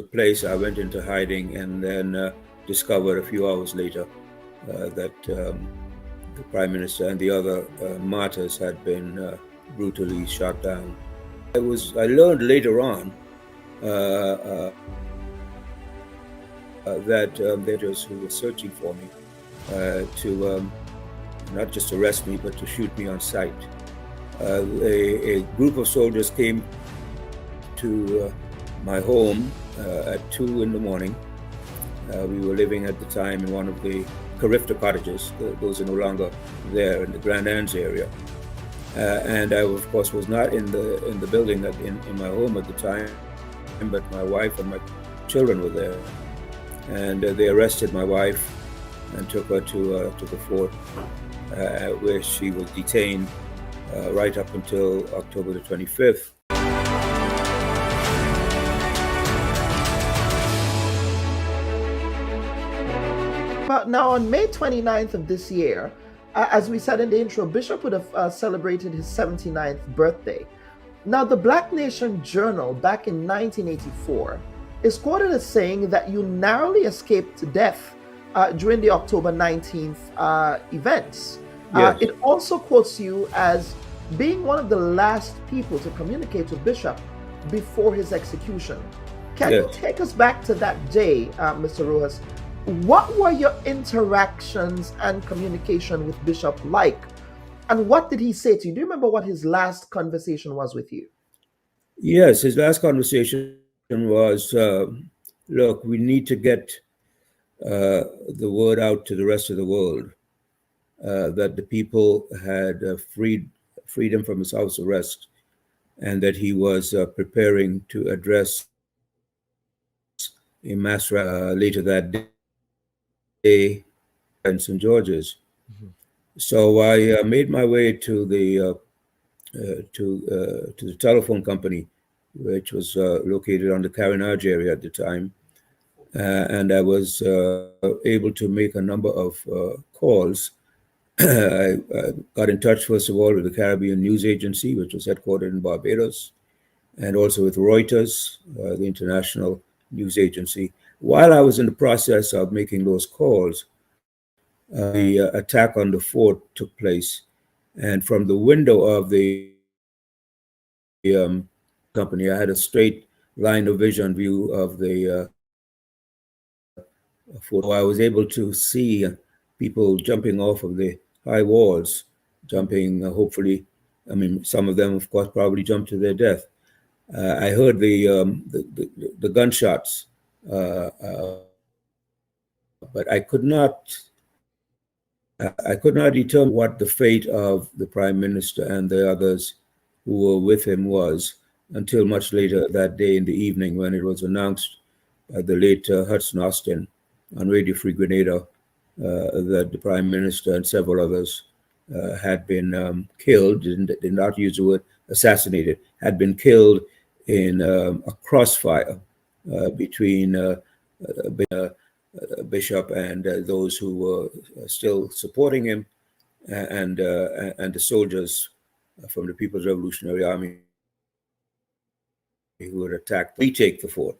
place, I went into hiding and then discovered a few hours later that the Prime Minister and the other martyrs had been brutally shot down. I learned later on that those who were searching for me to not just arrest me, but to shoot me on sight. A group of soldiers came to my home at 2 in the morning. We were living at the time in one of the Carifta cottages. Those are no longer there in the Grenada area. And I, of course, was not in the building in my home at the time, but my wife and my children were there. And they arrested my wife and took her to the fort, where she was detained right up until October the 25th. But now on May 29th of this year, as we said in the intro, Bishop would have celebrated his 79th birthday. Now, the Black Nation Journal back in 1984 is quoted as saying that you narrowly escaped death during the October 19th events. Yes. It also quotes you as being one of the last people to communicate with Bishop before his execution. Can you take us back to that day, Mr. Rojas? What were your interactions and communication with Bishop like? And what did he say to you? Do you remember what his last conversation was with you? Yes, his last conversation was, look, we need to get the word out to the rest of the world that the people had freedom from his house arrest, and that he was preparing to address a mass later that day in St. George's. Mm-hmm. So I made my way to the telephone company, which was located on the Carenage area at the time, and I was able to make a number of calls. I got in touch, first of all, with the Caribbean News Agency, which was headquartered in Barbados, and also with Reuters, the international news agency. While I was in the process of making those calls, the attack on the fort took place. And from the window of the company, I had a straight line of vision view of the fort. I was able to see people jumping off of the high walls, jumping, hopefully, I mean, some of them, of course, probably jumped to their death. I heard the gunshots, but I could not determine what the fate of the Prime Minister and the others who were with him was until much later that day in the evening, when it was announced by the late Hudson Austin on Radio Free Grenada that the Prime Minister and several others had been killed, did not use the word assassinated, had been killed in a crossfire between Bishop and those who were still supporting him, and the soldiers from the People's Revolutionary Army who had attacked, retake the fort.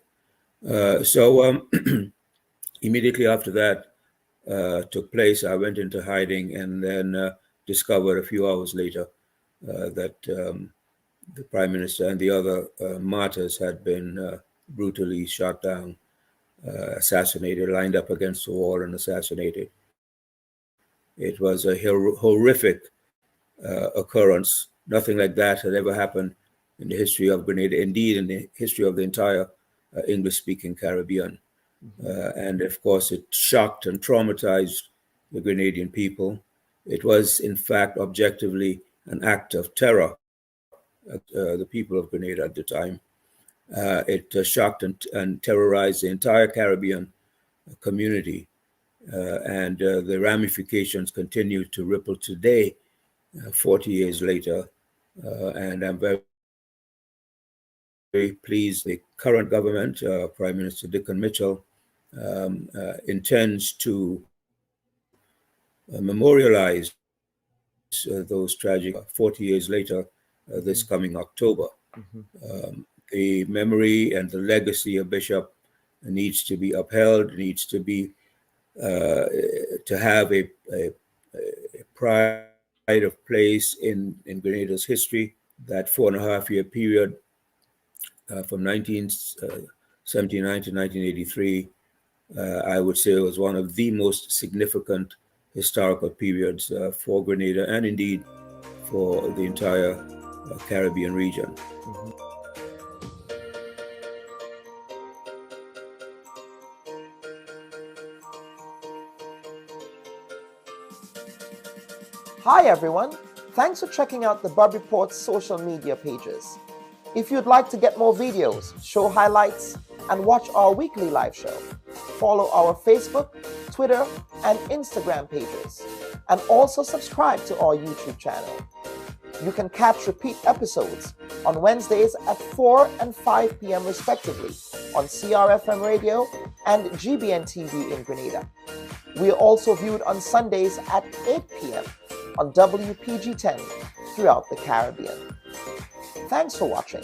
So immediately after that took place, I went into hiding and then discovered a few hours later that the Prime Minister and the other martyrs had been brutally shot down, assassinated, lined up against the wall and assassinated. It was a horrific occurrence. Nothing like that had ever happened in the history of Grenada, indeed in the history of the entire English-speaking Caribbean. And of course, it shocked and traumatized the Grenadian people. It was, in fact, objectively an act of terror at the people of Grenada at the time. It shocked and terrorized the entire Caribbean community. And the ramifications continue to ripple today, 40 years later. And I'm very pleased the current government, Prime Minister Dickon Mitchell, intends to memorialize those tragic 40 years later, this coming October. The memory and the legacy of Bishop needs to be upheld, needs to be to have a pride of place in Grenada's history. That 4.5 year period from 1979 to 1983, I would say was one of the most significant historical periods for Grenada and indeed for the entire Caribbean region. Hi everyone, thanks for checking out the Bub Report's social media pages. If you'd like to get more videos, show highlights, and watch our weekly live show, follow our Facebook, Twitter, and Instagram pages, and also subscribe to our YouTube channel. You can catch repeat episodes on Wednesdays at 4 and 5 p.m. respectively on CRFM Radio and GBN TV in Grenada. We are also viewed on Sundays at 8 p.m. on WPG 10 throughout the Caribbean. Thanks for watching.